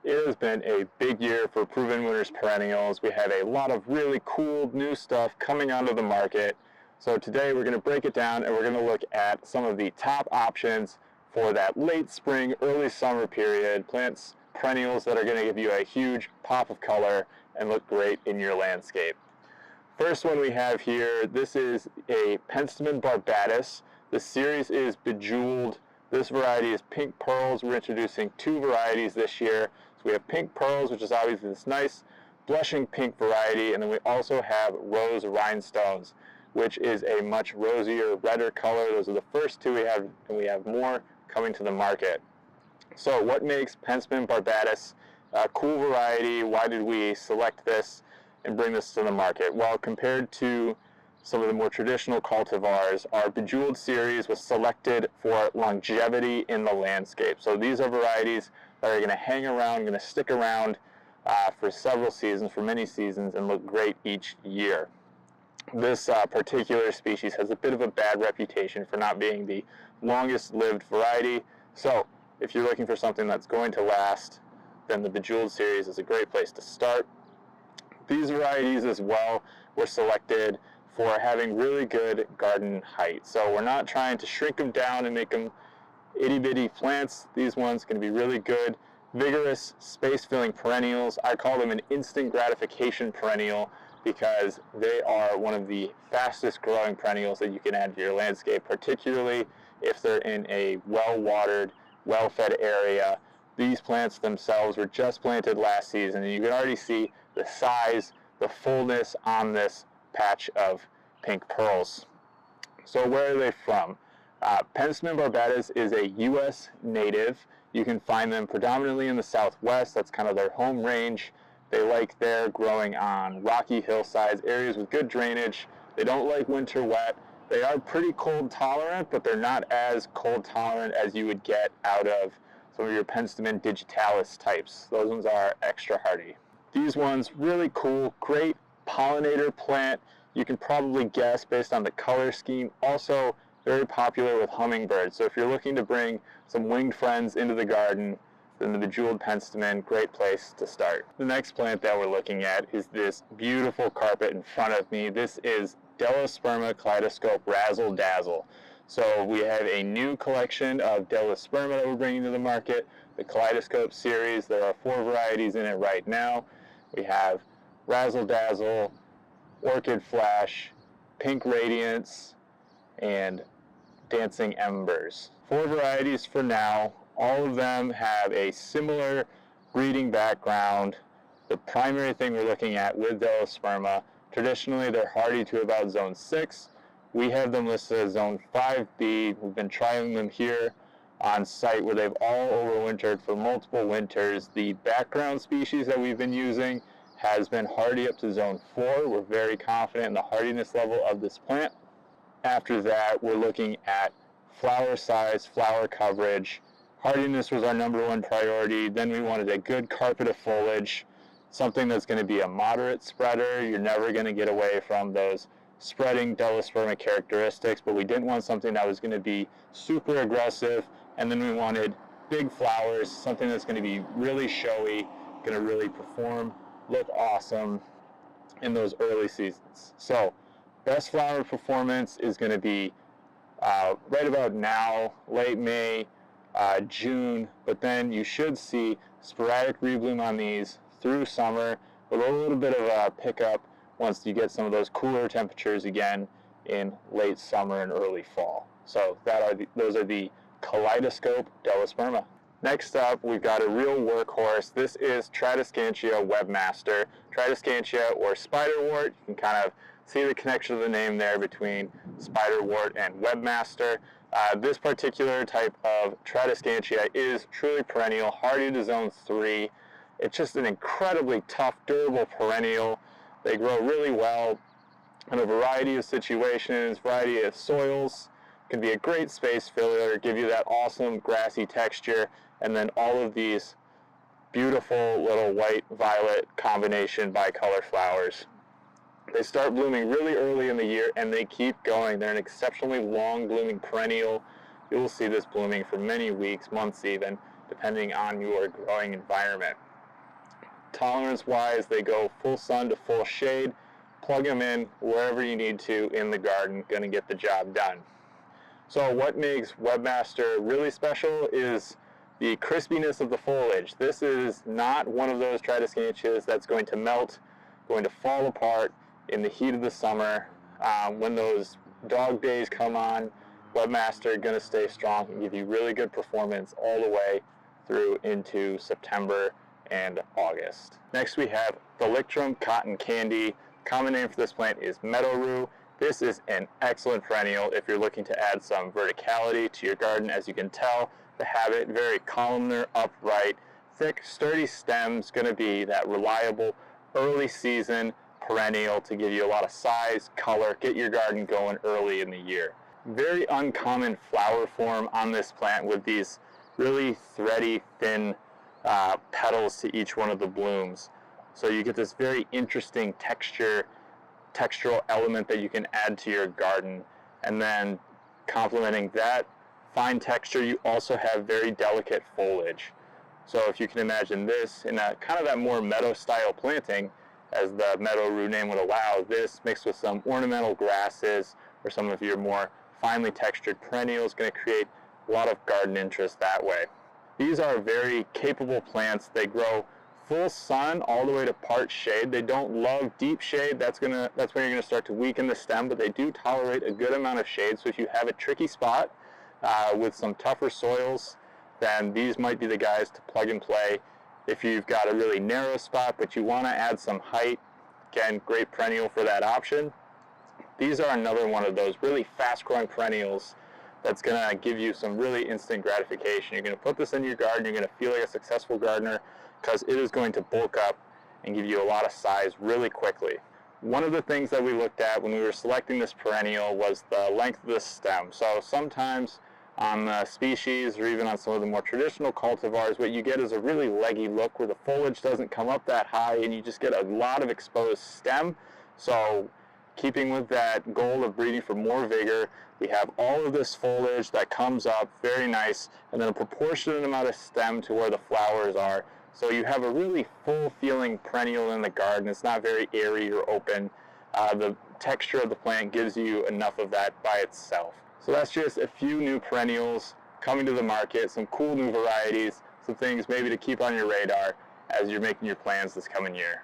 It has been a big year for Proven Winners Perennials. We have a lot of really cool new stuff coming onto the market. So today we're going to break it down and we're going to look at some of the top options for that late spring, early summer period. Plants, perennials that are going to give you a huge pop of color and look great in your landscape. First one we have here, this is a Penstemon barbatus. The series is Bejeweled. This variety is Pink Pearls. We're introducing two varieties this year. So we have Pink Pearls, which is obviously this nice blushing pink variety, and then we also have Rose Rhinestones, which is a much rosier, redder color. Those are the first two we have, and we have more coming to the market. So what makes Penstemon barbatus a cool variety? Why did we select this and bring this to the market? Well, compared to some of the more traditional cultivars, our Bejeweled series was selected for longevity in the landscape. So these are varieties that are going to hang around, going to stick around for several seasons, for many seasons, and look great each year. This particular species has a bit of a bad reputation for not being the longest lived variety. So if you're looking for something that's going to last, then the Bejeweled series is a great place to start. These varieties as well were selected for having really good garden height. So we're not trying to shrink them down and make them itty-bitty plants. These ones can be really good, vigorous, space-filling perennials. I call them an instant gratification perennial because they are one of the fastest growing perennials that you can add to your landscape, particularly if they're in a well-watered, well-fed area. These plants themselves were just planted last season, and you can already see the size, the fullness on this patch of pink pearls. So where are they from? Penstemon barbatus is a U.S. native. You can find them predominantly in the Southwest. That's kind of their home range. They like their growing on rocky hillsides, areas with good drainage. They don't like winter wet. They are pretty cold tolerant, but they're not as cold tolerant as you would get out of some of your Penstemon digitalis types. Those ones are extra hardy. These ones, really cool, great pollinator plant. You can probably guess based on the color scheme. Also very popular with hummingbirds. So if you're looking to bring some winged friends into the garden, then the Bejeweled Penstemon, great place to start. The next plant that we're looking at is this beautiful carpet in front of me. This is Delosperma Kaleidoscope Razzle Dazzle. So we have a new collection of Delosperma that we're bringing to the market, the Kaleidoscope series. There are 4 varieties in it right now. We have Razzle Dazzle, Orchid Flash, Pink Radiance, and Dancing Embers. 4 varieties for now. All of them have a similar breeding background. The primary thing we're looking at with Delosperma, traditionally they're hardy to about zone 6. We have them listed as zone 5B. We've been trialing them here on site where they've all overwintered for multiple winters. The background species that we've been using has been hardy up to zone 4. We're very confident in the hardiness level of this plant. After that, we're looking at flower size, flower coverage. Hardiness was our #1 priority. Then we wanted a good carpet of foliage, something that's going to be a moderate spreader. You're never going to get away from those spreading Delosperma characteristics, but we didn't want something that was going to be super aggressive. And then we wanted big flowers, something that's going to be really showy, going to really perform, look awesome in those early seasons. So best flower performance is going to be right about now, late May, June, but then you should see sporadic rebloom on these through summer with a little bit of a pickup once you get some of those cooler temperatures again in late summer and early fall. So those are the Kaleidoscope Delosperma. Next up, we've got a real workhorse. This is Tradescantia Webmaster. Tradescantia or Spiderwort. You can kind of see the connection of the name there between Spiderwort and Webmaster. This particular type of Tradescantia is truly perennial, hardy to zone 3. It's just an incredibly tough, durable perennial. They grow really well in a variety of situations, variety of soils. Can be a great space filler, give you that awesome grassy texture, and then all of these beautiful little white-violet combination bicolor flowers. They start blooming really early in the year, and they keep going. They're an exceptionally long-blooming perennial. You will see this blooming for many weeks, months even, depending on your growing environment. tolerance wise, they go full sun to full shade. Plug them in wherever you need to in the garden, going to get the job done. So what makes Webmaster really special is the crispiness of the foliage. This is not one of those Tradescantias that's going to melt, going to fall apart in the heat of the summer. When those dog days come on, Webmaster going to stay strong and give you really good performance all the way through into September and August. Next we have Thalictrum cotton candy. Common name for this plant is Meadow. This is an excellent perennial if you're looking to add some verticality to your garden. As you can tell, the habit, very columnar, upright, thick, sturdy stems, going to be that reliable early season perennial to give you a lot of size, color, get your garden going early in the year. Very uncommon flower form on this plant with these really thready, thin petals to each one of the blooms. So you get this very interesting textural element that you can add to your garden. And then complementing that fine texture, you also have very delicate foliage. So if you can imagine this in a kind of that more meadow style planting, as the Meadow name would allow, this mixed with some ornamental grasses or some of your more finely textured perennials, going to create a lot of garden interest that way. These are very capable plants. They grow full sun all the way to part shade. They don't love deep shade. That's when you're going to start to weaken the stem, but they do tolerate a good amount of shade. So if you have a tricky spot with some tougher soils, then these might be the guys to plug and play. If you've got a really narrow spot but you want to add some height, again, great perennial for that option. These are another one of those really fast-growing perennials that's going to give you some really instant gratification. You're going to put this in your garden, you're going to feel like a successful gardener because it is going to bulk up and give you a lot of size really quickly. One of the things that we looked at when we were selecting this perennial was the length of the stem. So sometimes on the species or even on some of the more traditional cultivars, what you get is a really leggy look where the foliage doesn't come up that high and you just get a lot of exposed stem. So keeping with that goal of breeding for more vigor, we have all of this foliage that comes up very nice and then a proportionate amount of stem to where the flowers are. So you have a really full feeling perennial in the garden. It's not very airy or open. The texture of the plant gives you enough of that by itself. So that's just a few new perennials coming to the market, some cool new varieties, some things maybe to keep on your radar as you're making your plans this coming year.